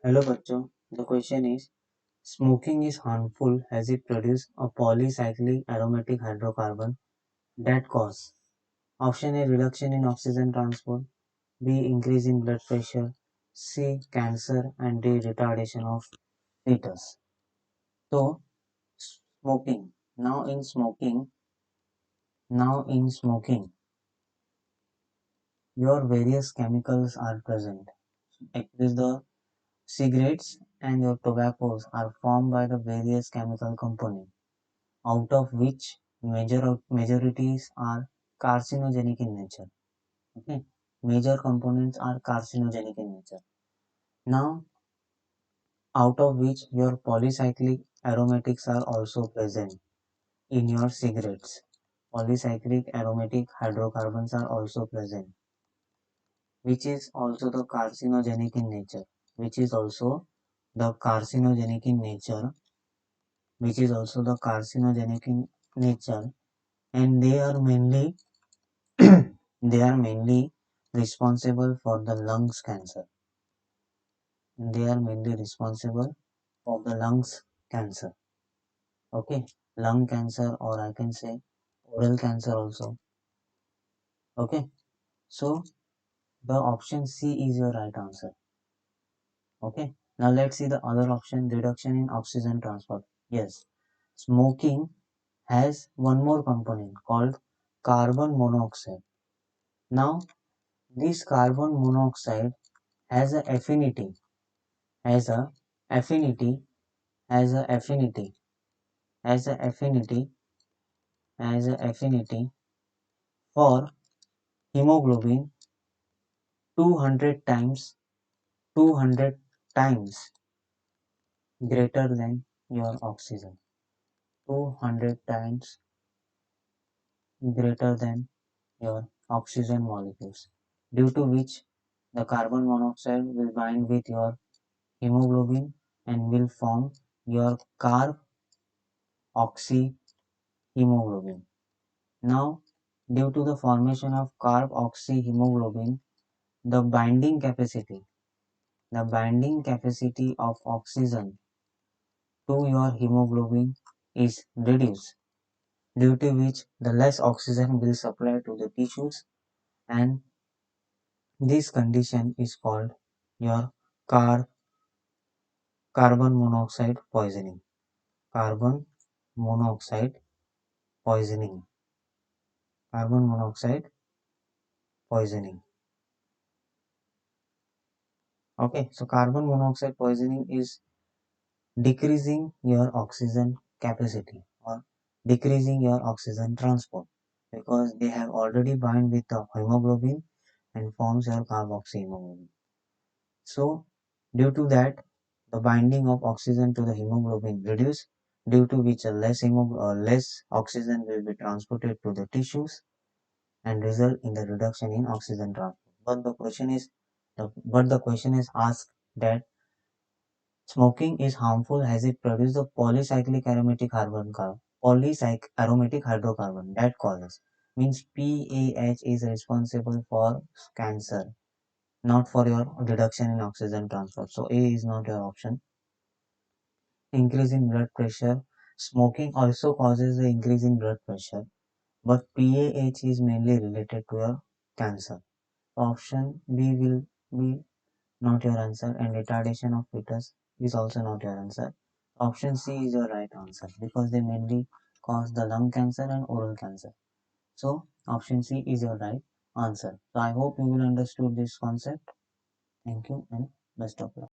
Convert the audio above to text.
Hello बच्चों, the question is smoking is harmful as it produces a polycyclic aromatic hydrocarbon that cause option A reduction in oxygen transport, B increase in blood pressure, C cancer and D retardation of fetus. So smoking now in smoking your various chemicals are present. It is the cigarettes and your tobaccos are formed by the various chemical components, out of which majorities are carcinogenic in nature. Okay, major components are carcinogenic in nature. Now, out of which your polycyclic aromatics are also present in your cigarettes. Polycyclic aromatic hydrocarbons are also present, which is also the carcinogenic in nature. Which is also the carcinogenic in nature. Which is also the carcinogenic in nature, and they are mainly they are mainly responsible for the lungs cancer. They are mainly responsible for the lungs cancer. Okay, lung cancer, or I can say oral cancer also. Okay, so the option C is your right answer. Okay, now let's see the other option, reduction in oxygen transport. Yes, smoking has one more component called carbon monoxide. Now, this carbon monoxide has a affinity, has a affinity, has a affinity, has a affinity, has a affinity for hemoglobin 200 times, 200 times greater than your oxygen. 200 times greater than your oxygen molecules, due to which the carbon monoxide will bind with your hemoglobin and will form your carboxyhemoglobin. Now, due to the formation of carboxyhemoglobin, the binding capacity of oxygen to your hemoglobin is reduced, due to which the less oxygen will supply to the tissues, and this condition is called your car carbon monoxide poisoning. Carbon monoxide poisoning. Carbon monoxide poisoning. Okay, so carbon monoxide poisoning is decreasing your oxygen capacity or decreasing your oxygen transport, because they have already bind with the hemoglobin and forms your carboxyhemoglobin. So due to that, the binding of oxygen to the hemoglobin reduce, due to which less oxygen will be transported to the tissues and result in the reduction in oxygen transport. But the question is asked that smoking is harmful as it produces a polycyclic aromatic hydrocarbon that causes, means PAH is responsible for cancer, not for your reduction in oxygen transport. So A is not your option. Increase in blood pressure. Smoking also causes the increase in blood pressure, but PAH is mainly related to your cancer. Option B will be not your answer, and retardation of fetus is also not your answer. Option C is your right answer, because they mainly cause the lung cancer and oral cancer. So option C is your right answer. So I hope you will understood this concept. Thank you and best of luck.